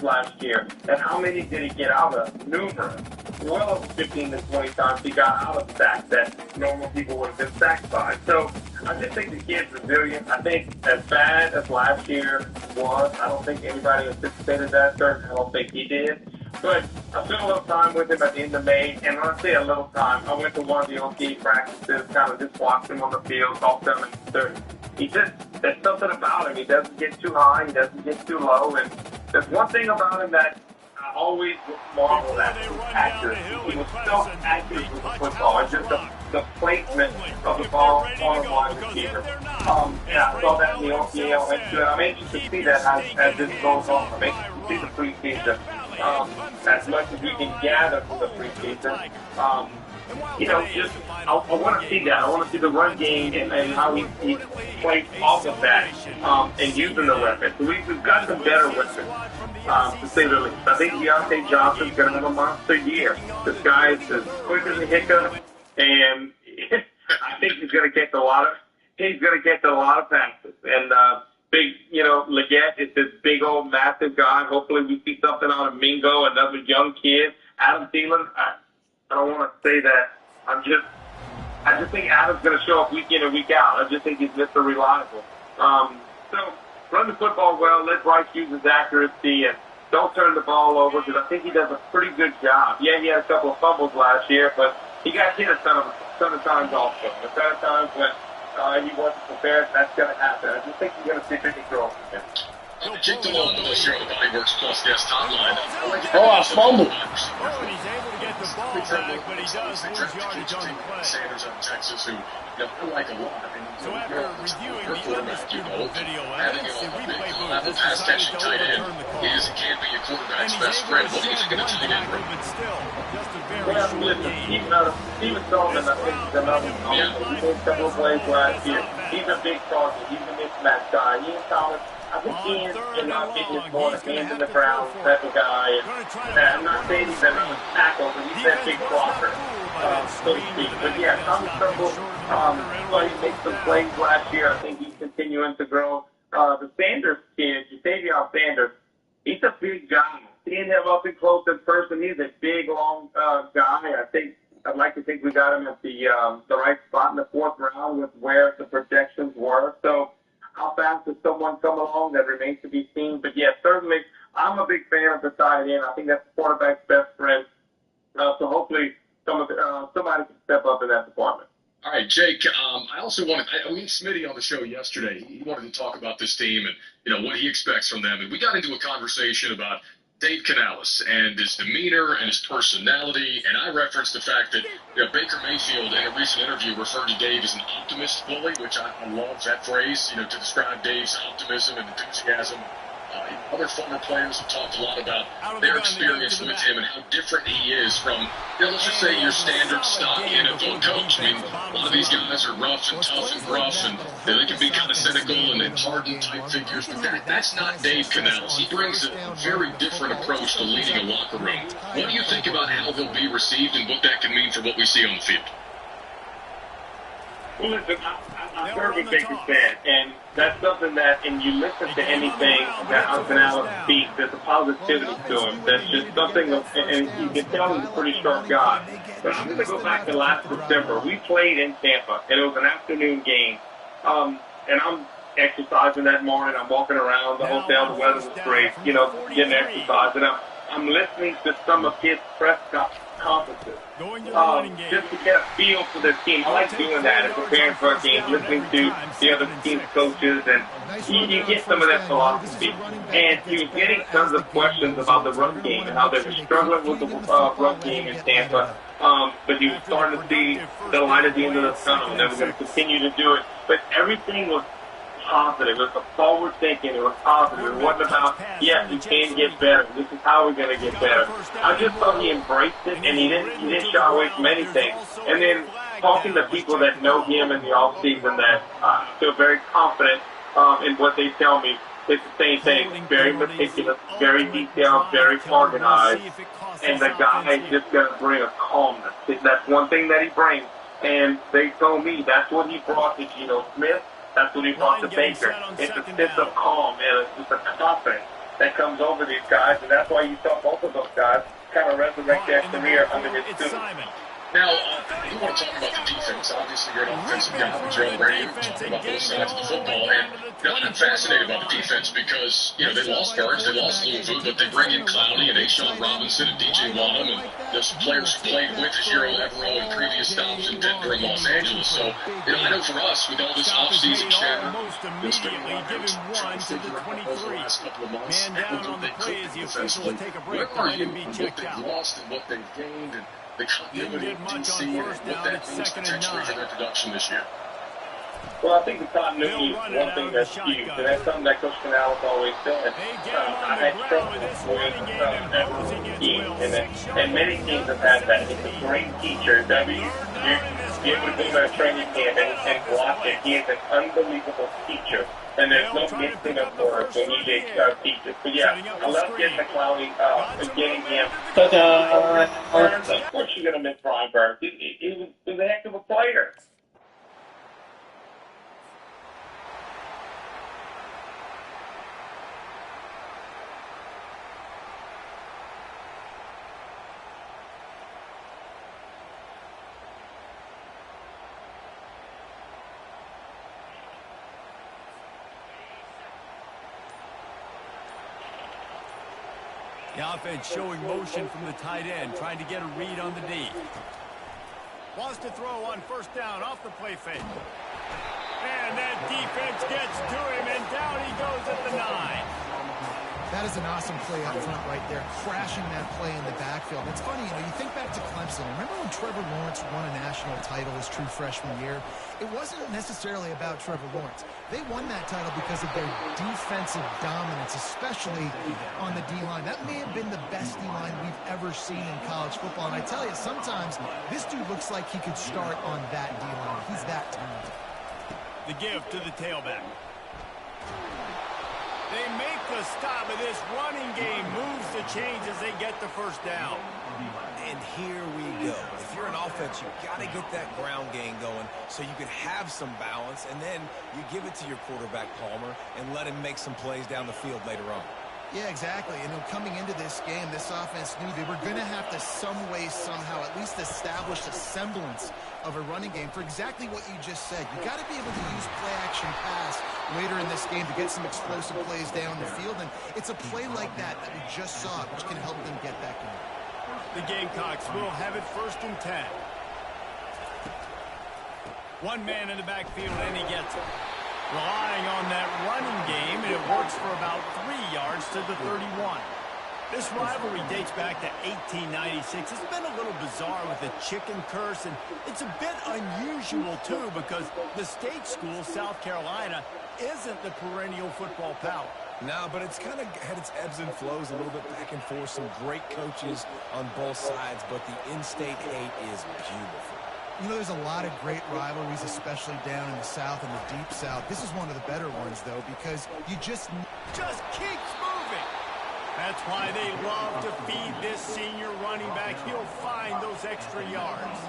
last year. And how many did he get out of? Numerous. Well over 15 to 20 times he got out of sacks that normal people would have been sacked by. So I just think the kid's resilient. I think as bad as last year was, I don't think anybody anticipated that. Certainly I don't think he did. But I spent a little time with him at the end of May, and when I say a little time, I went to one of the OT practices, kind of just watched him on the field, talked to him, and there's something about him. He doesn't get too high, he doesn't get too low, and there's one thing about him that I always marveled at, his accuracy. He was so accurate with the football, and just the placement of the ball on the wide receiver. And I saw that in the OTA, and I'm anxious to see that as this goes on. I'm anxious to see the preseason. As much as we can gather from the preseason, I want to see that. I want to see the run game and how he plays off of that and using the weapons. So we've got some better weapons, to say the least. I think Deontay Johnson's going to have a monster year. This guy is as quick as a hiccup, and I think he's going to catch a lot of passes. And big, Leggett is this big old massive guy. Hopefully we see something out of Mingo, another young kid. Adam Thielen, I don't want to say that. I just think Adam's going to show up week in and week out. I just think he's Mr. Reliable. So run the football well, let Bryce use his accuracy, and don't turn the ball over, because I think he does a pretty good job. Yeah, he had a couple of fumbles last year, but he got hit a ton of times also. A ton of times when he wasn't prepared, that's going to happen. I just think you're going to see 50 throws from him. Jake DeLong with us here on the Bodyworks Plus guest hotline. I fumbled. He's able to get the ball back, but he does lose yardage on the play. Sanders out of Texas, who I like a lot. I mean, so after reviewing the undisputable video having evidence, him the on a replay booth level has pass decided catching to tight end, overturn the call. can be a quarterback's And he's best able friend. to What do you think of the stand tight end room? but still, just a very Well, short listen, game. Steven Sullivan, I think, is another one. He made a couple of plays last year. He's a big target. He's a mismatch guy. Ian Thomas, I think Ian, in my opinion, is more of a hands in the ground type of guy. And I'm not saying he's a tackle, but he's that big blocker, so to speak. But yeah, Thomas Trumbull, he made some plays last year. I think he's continuing to grow. The Sanders kid, Jatavion Sanders, he's a big guy. Seeing him up and close in person, he's a big, long guy. I'd like to think we got him at the right spot in the fourth round with where the projections were. So how fast does someone come along? That remains to be seen. But yeah, certainly, I'm a big fan of the tight end. I think that's the quarterback's best friend. So hopefully somebody can step up in that department. All right, Jake, I also we had Smitty on the show yesterday. He wanted to talk about this team and, what he expects from them. And we got into a conversation about Dave Canales and his demeanor and his personality. And I referenced the fact that Baker Mayfield in a recent interview referred to Dave as an optimist bully, which I love that phrase, to describe Dave's optimism and enthusiasm. Other former players have talked a lot about their experience with him and how different he is from, let's just say, your standard stock NFL coach. I mean, a lot of these guys are rough and tough and gruff, and they can be kind of cynical and hardened type figures, but that's not Dave Canales. He brings a very different approach to leading a locker room. What do you think about how he'll be received and what that can mean for what we see on the field? Well, listen, I'm a big Baker fan, and that's something that, and you listen to anything that Canales speaks, there's a positivity to him. That's just something, and you can tell he's a pretty sharp guy. But I'm going to go back to last December. We played in Tampa, and it was an afternoon game. And I'm exercising that morning. I'm walking around the hotel. The weather was great, getting exercise. And I'm listening to some of his press conferences. Just to get a feel for the team. I like doing that and preparing for a game, listening to the other team's coaches, and you get some of that philosophy. And he was getting tons of questions about the run game and how they were struggling with the run game in Tampa. But he was starting to see the light at the end of the tunnel, and they were going to continue to do it. But everything was positive. It was forward thinking. It was positive. It wasn't about, yes, we can get better. This is how we're going to get better. I just thought he embraced it, and he didn't shy away from anything. And then talking to people that know him in the off season that feel very confident in what they tell me, it's the same thing. Very meticulous, very detailed, very organized, and the guy is just going to bring a calmness. That's one thing that he brings. And they told me that's what he brought to Geno Smith. That's what he brought to Baker. It's a sense of calm and it's just a confidence. that comes over these guys, and that's why you saw both of those guys kind of resurrect their career under his student. Now, you want to talk about the defense. Obviously, you're an offensive guy, but you're on the radio talking about both sides of the football. And I'm fascinated about the defense because, they lost Burns, they lost Louisville, but they bring in Clowney and A'Shawn Robinson and DJ Wadham, and there's players who played with Hero Evero in previous stops in Denver and Los Angeles. So, I know for us, with all this offseason chatter, there's been a lot of trying to figure out over the last couple of months how they could defensively. Where are you with what they've lost and what they've gained, and the continuity of DC and what that means potentially for their production this year? Well, I think the continuity is one thing that's huge, and that's something that Coach Canales always said. I had trouble with every team, and many teams have had that. It's a great teacher. You're able to go to a training camp and watch it. He is an unbelievable teacher. And there's no mixing of words when you get teachers. But yeah, I love getting the Clowney and getting him. Burns, of course you're going to miss Brian Burns. He was a heck of a player. The offense showing motion from the tight end, trying to get a read on the D. Wants to throw on first down off the play fake. And that defense gets to him, and down he goes at the 9. That is an awesome play up front right there, crashing that play in the backfield. It's funny, you think back to Clemson. Remember when Trevor Lawrence won a national title his true freshman year? It wasn't necessarily about Trevor Lawrence. They won that title because of their defensive dominance, especially on the D-line. That may have been the best D-line we've ever seen in college football. And I tell you, sometimes this dude looks like he could start on that D-line. He's that talented. The give to the tailback. They make the stop, and this running game moves the chains as they get the first down. And here we go. If you're an offense, you've got to get that ground game going so you can have some balance, and then you give it to your quarterback, Palmer, and let him make some plays down the field later on. Yeah, exactly. Coming into this game, this offense knew they were going to have to some way, somehow, at least establish a semblance of a running game for exactly what you just said. You got to be able to use play-action pass later in this game to get some explosive plays down the field, and it's a play like that we just saw, which can help them get that going. The Gamecocks will have it 1st and 10. One man in the backfield, and he gets it. Relying on that running game, and it works for about 3 yards to the 31. This rivalry dates back to 1896. It's been a little bizarre with the chicken curse, and it's a bit unusual, too, because the state school, South Carolina, isn't the perennial football power. No, but it's kind of had its ebbs and flows a little bit back and forth. Some great coaches on both sides, but the in-state hate is beautiful. There's a lot of great rivalries, especially down in the South and the Deep South. This is one of the better ones, though, because you just keeps moving. That's why they love to feed this senior running back. He'll find those extra yards.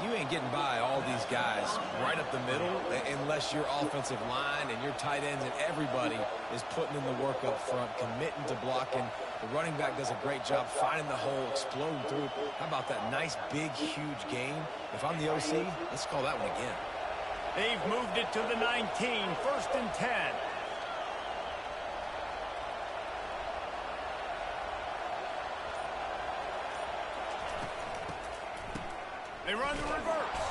You ain't getting by all these guys right up the middle unless your offensive line and your tight ends and everybody is putting in the work up front, committing to blocking. The running back does a great job finding the hole, exploding through. How about that nice, big, huge gain? If I'm the OC, let's call that one again. They've moved it to the 19, 1st and 10. They run the reverse.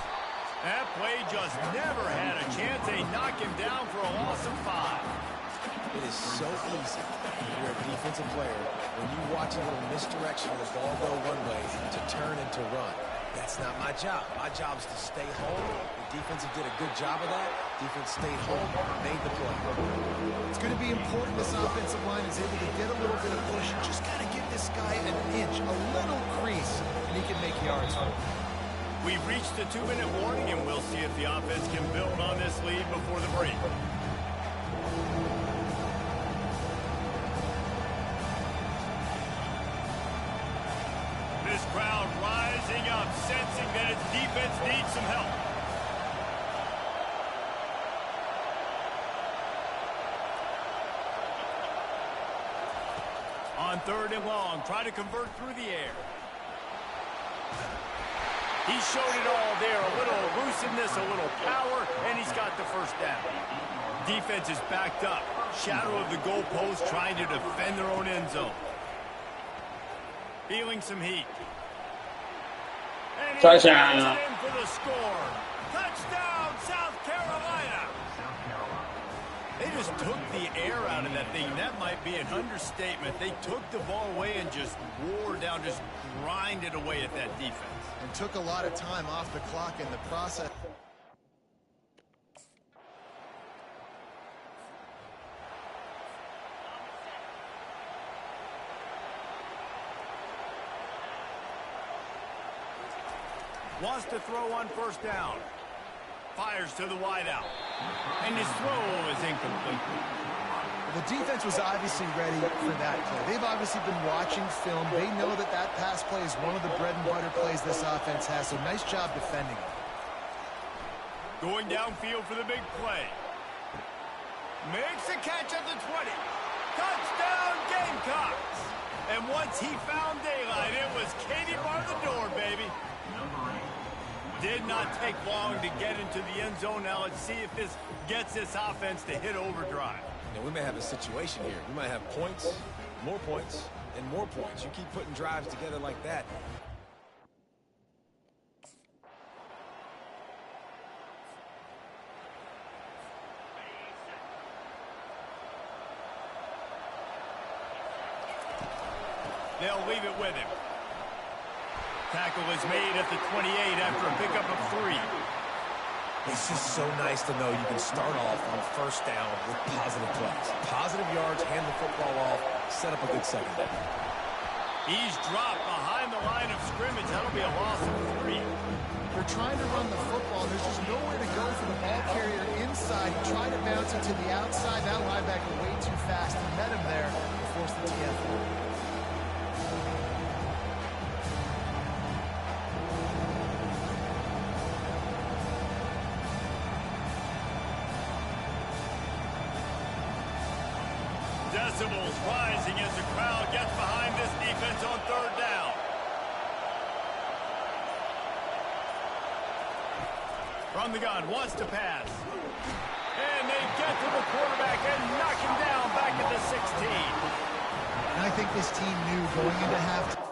That play just never had a chance. They knock him down for a loss of 5. It is so easy if you're a defensive player when you watch a little misdirection of the ball go one way to turn and to run. That's not my job. My job is to stay home. The defensive did a good job of that. Defense stayed home, made the play. It's going to be important this offensive line is able to get a little bit of push. Just got to give this guy an inch, a little crease, and he can make yards. We've reached the 2-minute warning, and we'll see if the offense can build on this lead before the break. This crowd rising up, sensing that its defense needs some help. On 3rd and long, try to convert through the air. He showed it all there, a little elusiveness, a little power, and he's got the first down. Defense is backed up. Shadow of the goalpost, trying to defend their own end zone. Feeling some heat. And he puts it in for the score. Touchdown, South Carolina. They just took the air out of that thing. That might be an understatement. They took the ball away and just wore down, just grinded away at that defense. And took a lot of time off the clock in the process. Wants to throw on 1st down. Fires to the wideout. And his throw is incomplete. The defense was obviously ready for that play. They've obviously been watching film. They know that that pass play is one of the bread and butter plays this offense has, so nice job defending it. Going downfield for the big play. Makes a catch at the 20. Touchdown, Gamecocks! And once he found daylight, it was Katie bar the door, baby. Did not take long to get into the end zone. Now let's see if this gets this offense to hit overdrive. Now, we may have a situation here. We might have points, and more points. You keep putting drives together like that. They'll leave it with him. Tackle is made at the 28 after a pickup of 3. It's just so nice to know you can start off on 1st down with positive plays. Positive yards, hand the football off, set up a good second down. He's dropped behind the line of scrimmage. That'll be a loss of 3. They're trying to run the football. There's just nowhere to go for the ball carrier inside. He tried to bounce it to the outside. That linebacker way too fast. He met him there and forced the TF. Decibels rising as the crowd gets behind this defense on 3rd down. From the gun, wants to pass. And they get to the quarterback and knock him down back at the 16. And I think this team knew going into halftime.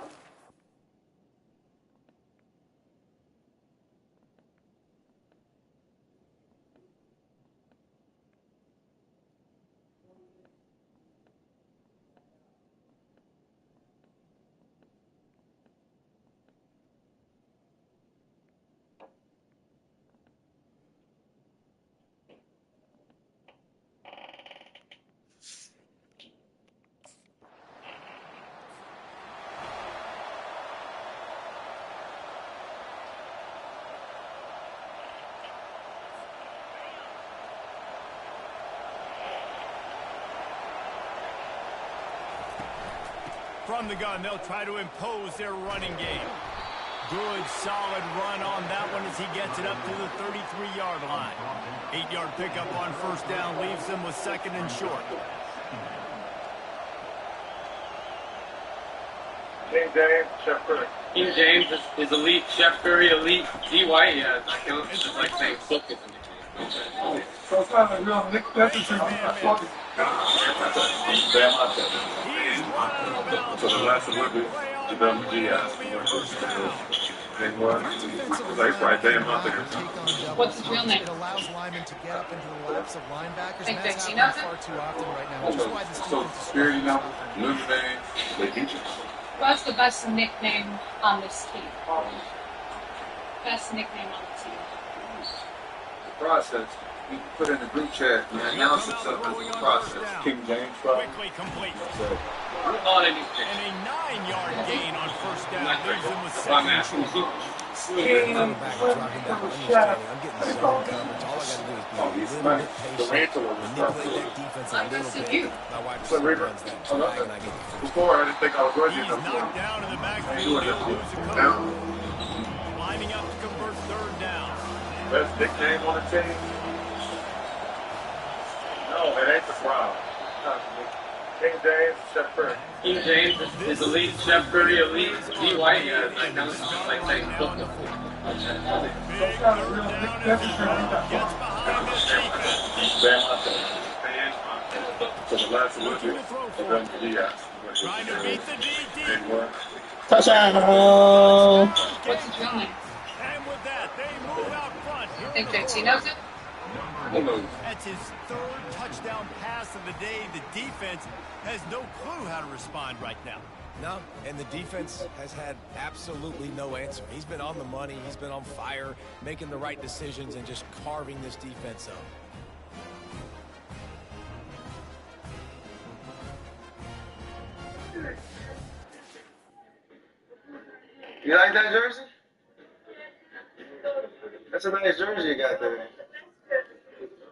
From the gun, they'll try to impose their running game. Good, solid run on that one as he gets it up to the 33-yard line. 8-yard pickup on 1st down leaves them with 2nd and short. King James, Chef Curry. King James is elite. Chef Curry, elite. D.Y. Yeah, it's just like saying book it. So it's not a real Nick Peterson. So the last Olympics, the WGS. They won. Like right there, out there. What's his real name? It allows linemen to get up into the laps of linebackers, and Like that's 15 happening of them? far too often right now, which is why this So, defense is Spirit, you know, Notre Dame, they teach us. What's the best nickname on this team? Best nickname on the team. Process. You can put in the group chat and announce itself as a process. King James, probably. quickly complete. So, Not anything. And a 9-yard gain on 1st down leaves them with If I'm 2nd and asking short. you. I'm getting zone coverage. All I got to do is be a little bit patient, manipulate that defense a little bit. My wide receiver runs that drag, and I get the first. before, I didn't think I was going to He's get knocked down in the backfield. He'll lose a couple. Lining up to convert 3rd down. Best nickname on the team? No, it ain't the Browns. King James, Chef Curry. King James is elite. Chef Curry elite. D. White, yeah, that counts. Like playing football. Big third down as well. Gets behind this defense. So the last one Looking to throw for it. Trying to beat the DD. Touchdown! What's he doing? And with that, they move out front. Here Think in the JT fourth. knows it? That's his third touchdown pass of the day. The defense has no clue how to respond right now. No, and the defense has had absolutely no answer. He's been on the money. He's been on fire, making the right decisions and just carving this defense up. You like that jersey? That's a nice jersey you got there.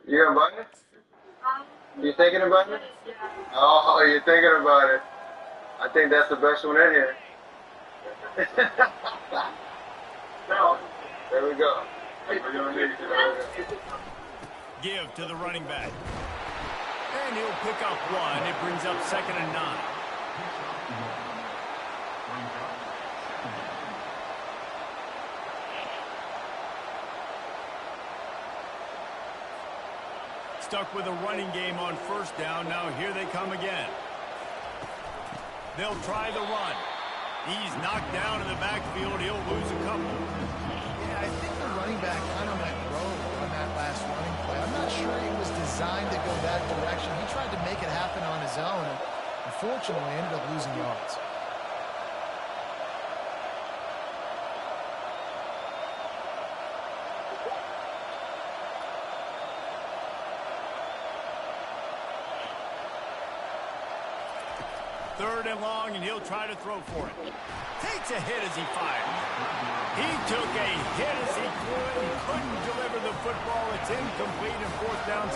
You gonna buy it? You thinking about it? Oh, you're thinking about it. I think that's the best one in here. No. There we go. Give to the running back. And he'll pick up one. It brings up 2nd and 9. Stuck with a running game on 1st down. Now here they come again. They'll try the run. He's knocked down in the backfield. He'll lose a couple. Yeah, I think the running back kind of went rogue on that last running play. I'm not sure he was designed to go that direction. He tried to make it happen on his own, and unfortunately ended up losing yards. Third and long, and he'll try to throw for it. Takes a hit as he fires. He took a hit as he threw it and couldn't deliver the football. It's incomplete and 4th down.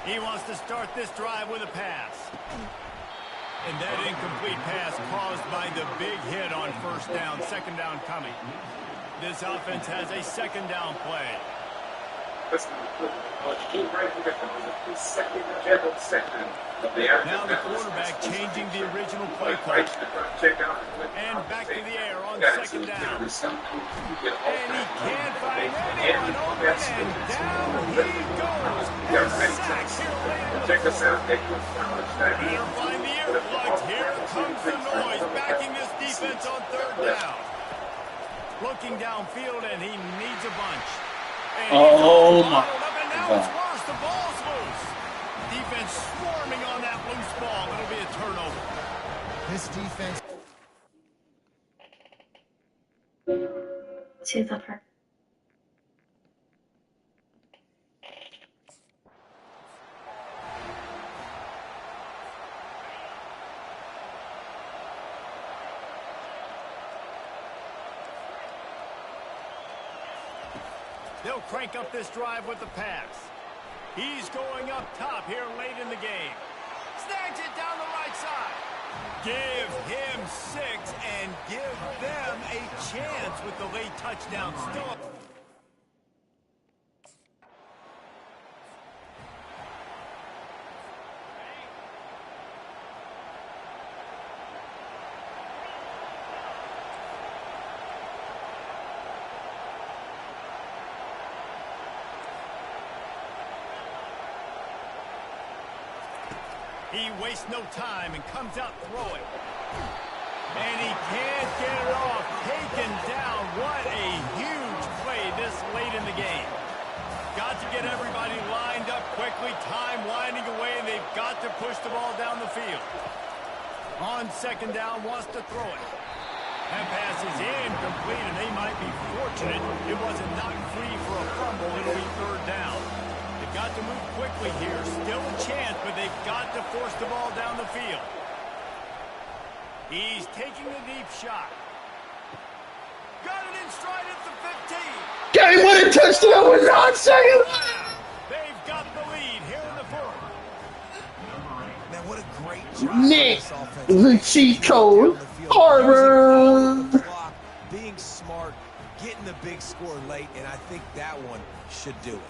He wants to start this drive with a pass. And that incomplete pass caused by the big hit on 1st down, 2nd down coming. This offense has a 2nd down play. Now the quarterback changing the original play call. And back to the air on 2nd down. And he can't find anyone open, and down he goes. And sacked here later. Better find the earplugs. Here comes the noise, backing this defense on 3rd down. Looking downfield, and he needs a bunch. And Oh my and now it's worse. The ball's loose. Defense swarming on that loose ball. It'll be a turnover. This defense. To the park. They'll crank up this drive with the pass. He's going up top here late in the game. Snags it down the right side. Give him 6 and give them a chance with the late touchdown still. He wastes no time and comes out throwing. And he can't get it off. Taken down. What a huge play this late in the game. Got to get everybody lined up quickly. Time winding away, and they've got to push the ball down the field. On 2nd down, wants to throw it. That pass is incomplete, and they might be fortunate it wasn't knocked free for a fumble. It'll be third down. They've got to move quickly here. Still a chance, but they've got to force the ball down the field. He's taking a deep shot. Got it in stride at the 15. Game-winning touchdown with 9 seconds. They've got the lead here in the fourth. Man, what a great job. Nick, the cheat code, Harvard. Being smart, getting the big score late, and I think that one should do it.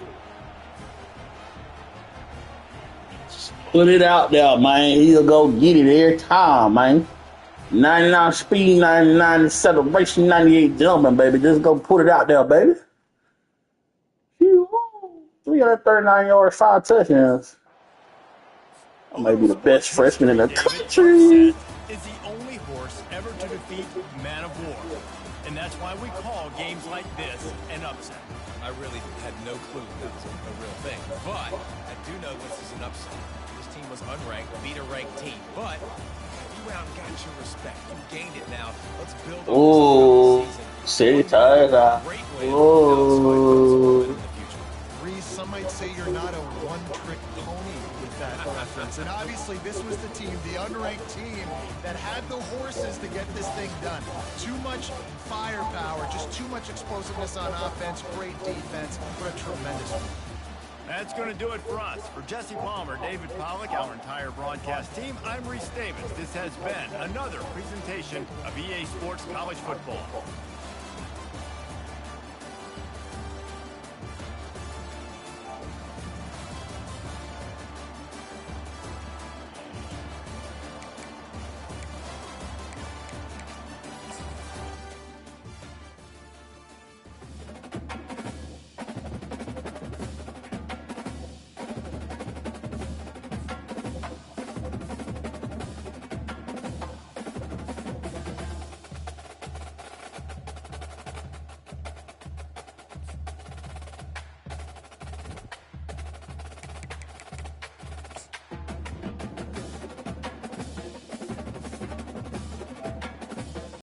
Put it out there, man. He'll go get it every time, man. 99 speed, 99 acceleration, 98 jumping, baby. Just go put it out there, baby. 339 yards, 5 touchdowns. I may be the best freshman in the country. Is the only horse ever to defeat Man of War. And that's why we call games like this an upset. I really had no clue that was a real thing. But I do know this is an upset. This team was unranked, beat a ranked team. But you round got your respect. You gained it now. Let's build on this season. City Tiger. Oh. Reese, some might say you're not a one-trick pony with that reference. And obviously this was the team, the unranked team, that had the horses to get this thing done. Too much firepower, just too much explosiveness on offense, great defense. What a tremendous one. That's going to do it for us. For Jesse Palmer, David Pollack, our entire broadcast team, I'm Reese Davis. This has been another presentation of EA Sports College Football.